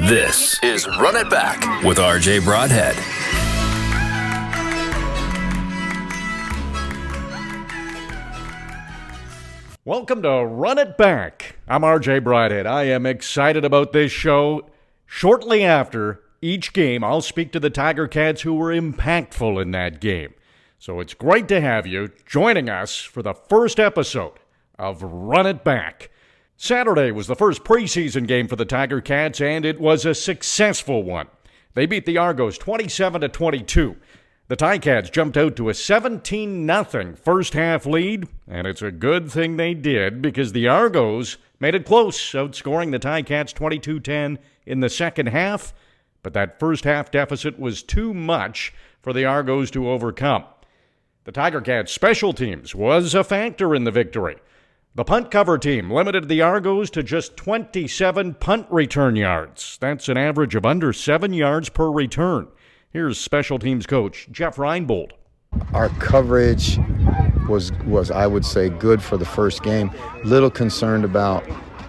This is Run It Back with RJ Broadhead. Welcome to Run It Back. I'm RJ Broadhead. I am excited about this show. Shortly after each game, I'll speak to the Tiger Cats who were impactful in that game. So it's great to have you joining us for the first episode of Run It Back. Saturday was the first preseason game for the Tiger Cats, and it was a successful one. They beat the Argos 27-22. The Ticats jumped out to a 17-0 first-half lead, and it's a good thing they did because the Argos made it close, outscoring the Ticats 22-10 in the second half, but that first-half deficit was too much for the Argos to overcome. The Tiger Cats' special teams was a factor in the victory. The punt cover team limited the Argos to just 27 punt return yards. That's an average of under 7 yards per return. Here's special teams coach Jeff Reinbold. Our coverage was I would say good for the first game. Little concerned about,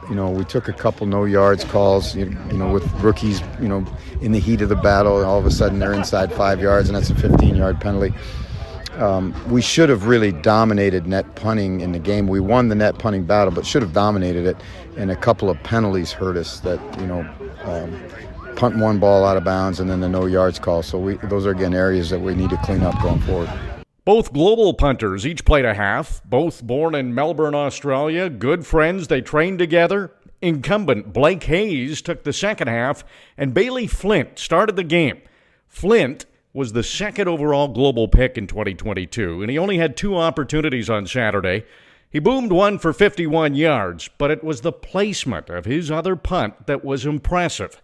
we took a couple no yards calls, with rookies, in the heat of the battle. All of a sudden they're inside 5 yards and that's a 15-yard penalty. We should have really dominated net punting in the game. We won the net punting battle, but should have dominated it. And a couple of penalties hurt us that, punt one ball out of bounds and then the no yards call. So those are, again, areas that we need to clean up going forward. Both global punters each played a half, both born in Melbourne, Australia. Good friends, they trained together. Incumbent Blake Hayes took the second half, and Bailey Flint started the game. Flint was the second overall global pick in 2022, and he only had 2 opportunities on Saturday. He boomed one for 51 yards, but it was the placement of his other punt that was impressive.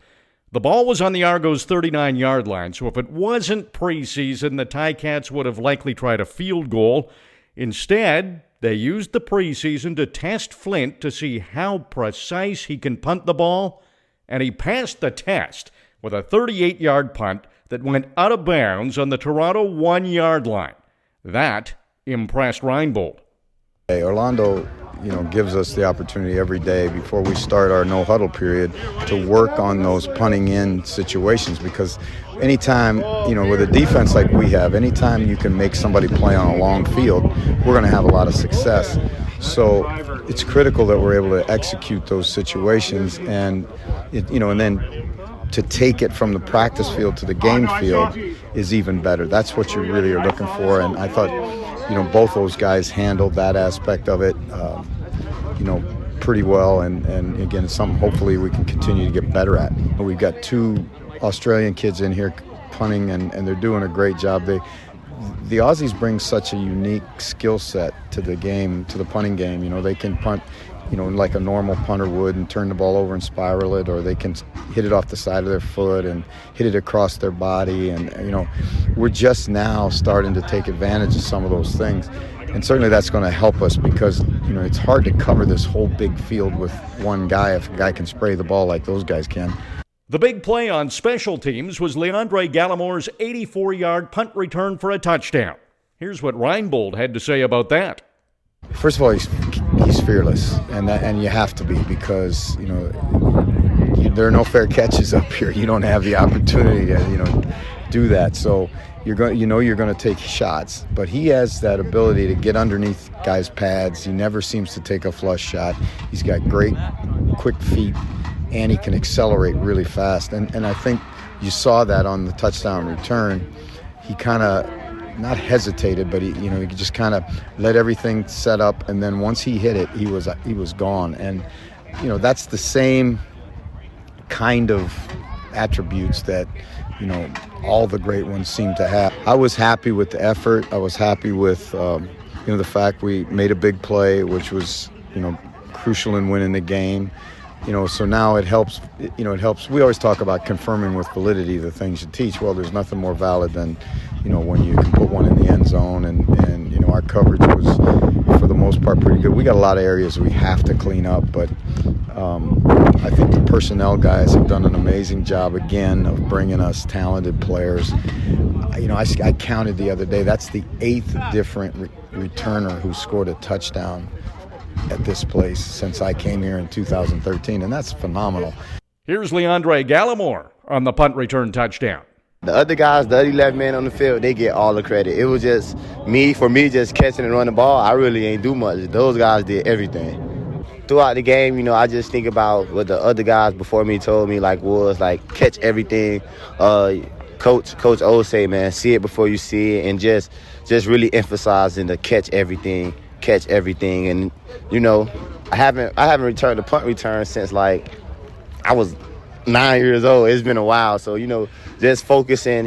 The ball was on the Argos' 39-yard line, so if it wasn't preseason, the Ticats would have likely tried a field goal. Instead, they used the preseason to test Flint to see how precise he can punt the ball, and he passed the test with a 38-yard punt that went out of bounds on the Toronto 1-yard line. That impressed Reinbold. Hey, Orlando, gives us the opportunity every day before we start our no-huddle period to work on those punting in situations, because anytime, with a defense like we have, anytime you can make somebody play on a long field, we're going to have a lot of success. So it's critical that we're able to execute those situations and then to take it from the practice field to the game field is even better. That's what you really are looking for, and I thought, both those guys handled that aspect of it, pretty well, and again, it's something hopefully we can continue to get better at. We've got 2 Australian kids in here punting, and they're doing a great job. The Aussies bring such a unique skill set to the game, to the punting game. They can punt like a normal punter would and turn the ball over and spiral it, or they can hit it off the side of their foot and hit it across their body. And, we're just now starting to take advantage of some of those things. And certainly that's going to help us because, it's hard to cover this whole big field with one guy if a guy can spray the ball like those guys can. The big play on special teams was Leandre Gallimore's 84-yard punt return for a touchdown. Here's what Reinbold had to say about that. First of all, he's fearless, and you have to be because there are no fair catches up here. You don't have the opportunity to do that. So you're going to take shots, but he has that ability to get underneath guys' pads. He never seems to take a flush shot. He's got great, quick feet, and he can accelerate really fast. And I think you saw that on the touchdown return. He kind of not hesitated, but he just kind of let everything set up, and then once he hit it, he was gone. And that's the same kind of attributes that all the great ones seem to have. I was happy with the effort. I was happy with the fact we made a big play, which was crucial in winning the game. So now it helps. It helps. We always talk about confirming with validity the things you teach. Well, there's nothing more valid than when you can put one in the end zone, and our coverage was for the most part pretty good. We got a lot of areas we have to clean up, but I think the personnel guys have done an amazing job again of bringing us talented players. I counted the other day. That's the 8th different returner who scored a touchdown at this place since I came here in 2013, and that's phenomenal. Here's Leandre Gallimore on the punt return touchdown. The other guys, the other 11 men on the field, they get all the credit. It was just for me just catching and running the ball. I really ain't do much. Those guys did everything. Throughout the game, I just think about what the other guys before me told me, catch everything. Coach O say, man, see it before you see it, and just really emphasizing the catch everything. And, I haven't returned a punt return since, I was 9 years old. It's been a while. So, just focusing,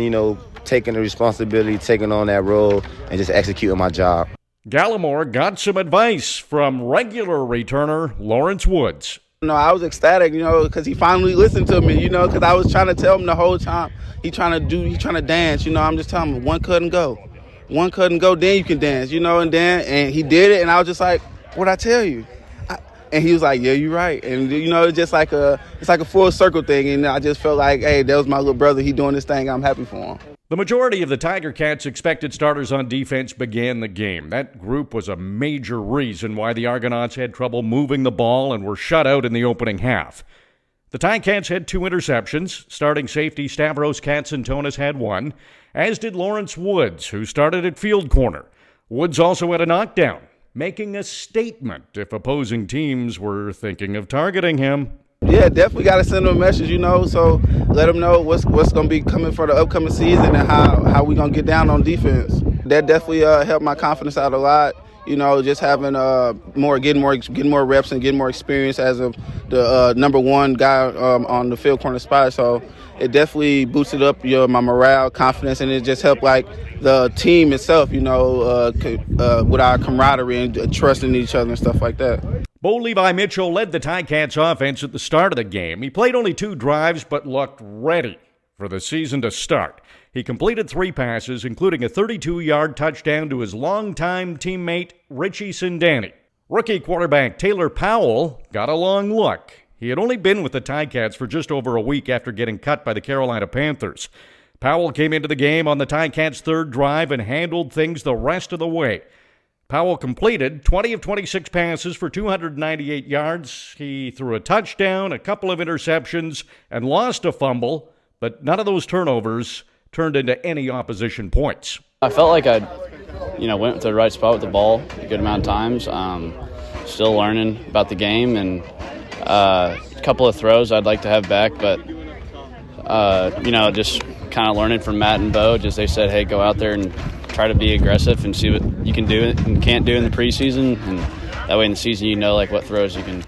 taking the responsibility, taking on that role, and just executing my job. Gallimore got some advice from regular returner Lawrence Woods. I was ecstatic, because he finally listened to me, because I was trying to tell him the whole time. He trying to dance, I'm just telling him one couldn't go, then you can dance, and he did it, and I was just like, what'd I tell you? And he was like, yeah, you're right. And, it's just like a full circle thing. And I just felt like, hey, that was my little brother. He doing this thing. I'm happy for him. The majority of the Tiger Cats' expected starters on defense began the game. That group was a major reason why the Argonauts had trouble moving the ball and were shut out in the opening half. The Tiger Cats had 2 interceptions. Starting safety Stavros Katsantonis had 1, as did Lawrence Woods, who started at field corner. Woods also had a knockdown, making a statement if opposing teams were thinking of targeting him. Yeah, definitely got to send them a message, so let them know what's going to be coming for the upcoming season and how we going to get down on defense. That definitely helped my confidence out a lot. Just having getting more reps and getting more experience as the number one guy on the field corner spot. So it definitely boosted up my morale, confidence, and it just helped the team itself, with our camaraderie and trusting each other and stuff like that. Bo Levi Mitchell led the Ticats offense at the start of the game. He played only 2 drives but looked ready for the season to start. He completed 3 passes, including a 32-yard touchdown to his longtime teammate Richie Sindani. Rookie quarterback Taylor Powell got a long look. He had only been with the Ticats for just over a week after getting cut by the Carolina Panthers. Powell came into the game on the Ticats' 3rd drive and handled things the rest of the way. Powell completed 20 of 26 passes for 298 yards. He threw a touchdown, a couple of interceptions, and lost a fumble, but none of those turnovers turned into any opposition points. I felt like I, went to the right spot with the ball a good amount of times. Still learning about the game, and a couple of throws I'd like to have back, but, just kind of learning from Matt and Bo. They said, hey, go out there and try to be aggressive and see what you can do and can't do in the preseason, and that way in the season what throws you can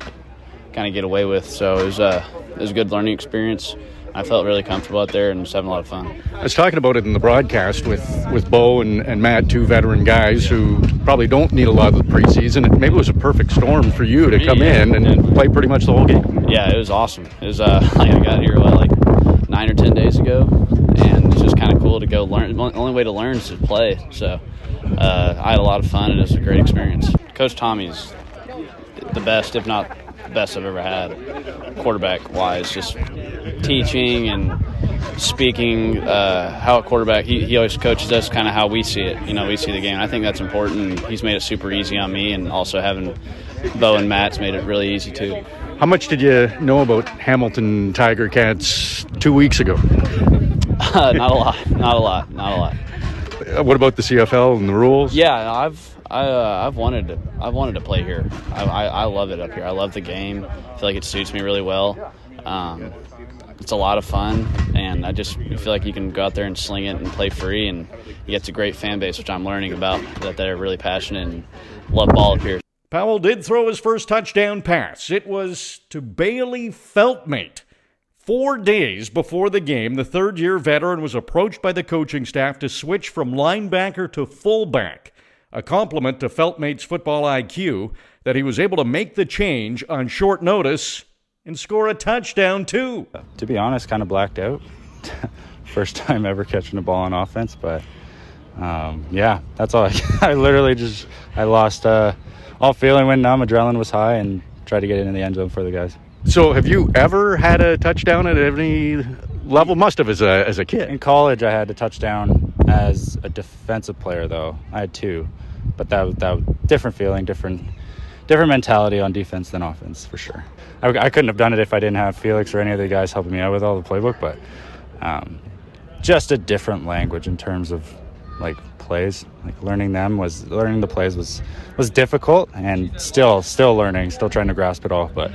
kind of get away with. So it was a good learning experience. I felt really comfortable out there and just having a lot of fun. I was talking about it in the broadcast with Bo and Matt, 2 veteran guys who probably don't need a lot of the preseason. Maybe it was a perfect storm for you to come in and play pretty much the whole game. Yeah, it was awesome. It was I got here 9 or 10 days ago, and it's just kind of cool to go learn. The only way to learn is to play. So I had a lot of fun, and it was a great experience. Coach Tommy's the best, if not the best I've ever had, quarterback-wise. Just teaching and speaking how a quarterback, he always coaches us kind of how we see it. We see the game. I think that's important. He's made it super easy on me, and also having Bo and Matt's made it really easy too. How much did you know about Hamilton Tiger Cats 2 weeks ago? Not a lot. What about the CFL and the rules? Yeah, I've wanted to play here. I love it up here. I love the game. I feel like it suits me really well. It's a lot of fun, and I just feel like you can go out there and sling it and play free, and you get a great fan base, which I'm learning about, that they're really passionate and love ball up here. Powell did throw his first touchdown pass. It was to Bailey Feltmate. 4 days before the game, the 3rd-year veteran was approached by the coaching staff to switch from linebacker to fullback, a compliment to Feltmate's football IQ that he was able to make the change on short notice and score a touchdown, too. To be honest, kind of blacked out. First time ever catching a ball on offense, but that's all. I literally I lost all feeling, went numb, adrenaline was high, and tried to get into the end zone for the guys. So have you ever had a touchdown at any level? Must have as a kid. In college, I had a touchdown as a defensive player, though. I had 2, but that was different feeling, different mentality on defense than offense, for sure. I couldn't have done it if I didn't have Felix or any of the guys helping me out with all the playbook, but just a different language in terms of like plays. Like learning the plays was difficult, and still learning, still trying to grasp it all. But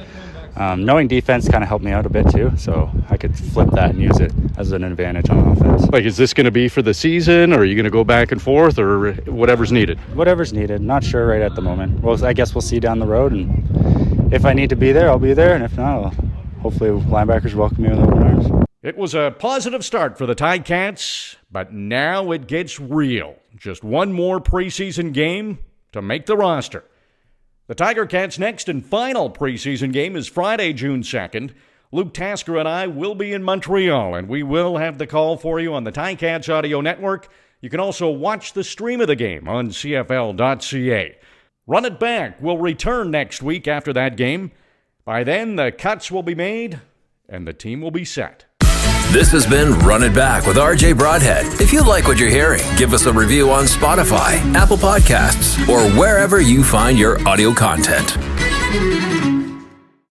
knowing defense kind of helped me out a bit too, so I could flip that and use it as an advantage on offense. Like, is this going to be for the season, or are you going to go back and forth, or whatever's needed? Whatever's needed. Not sure right at the moment. Well, I guess we'll see down the road, and if I need to be there, I'll be there, and if not, hopefully linebackers welcome me with open arms. It was a positive start for the Ticats, but now it gets real. Just one more preseason game to make the roster. The Tiger Cats' next and final preseason game is Friday, June 2nd. Luke Tasker and I will be in Montreal, and we will have the call for you on the Ticats audio network. You can also watch the stream of the game on CFL.ca. Run It Back will return next week after that game. By then, the cuts will be made, and the team will be set. This has been Run It Back with RJ Broadhead. If you like what you're hearing, give us a review on Spotify, Apple Podcasts, or wherever you find your audio content.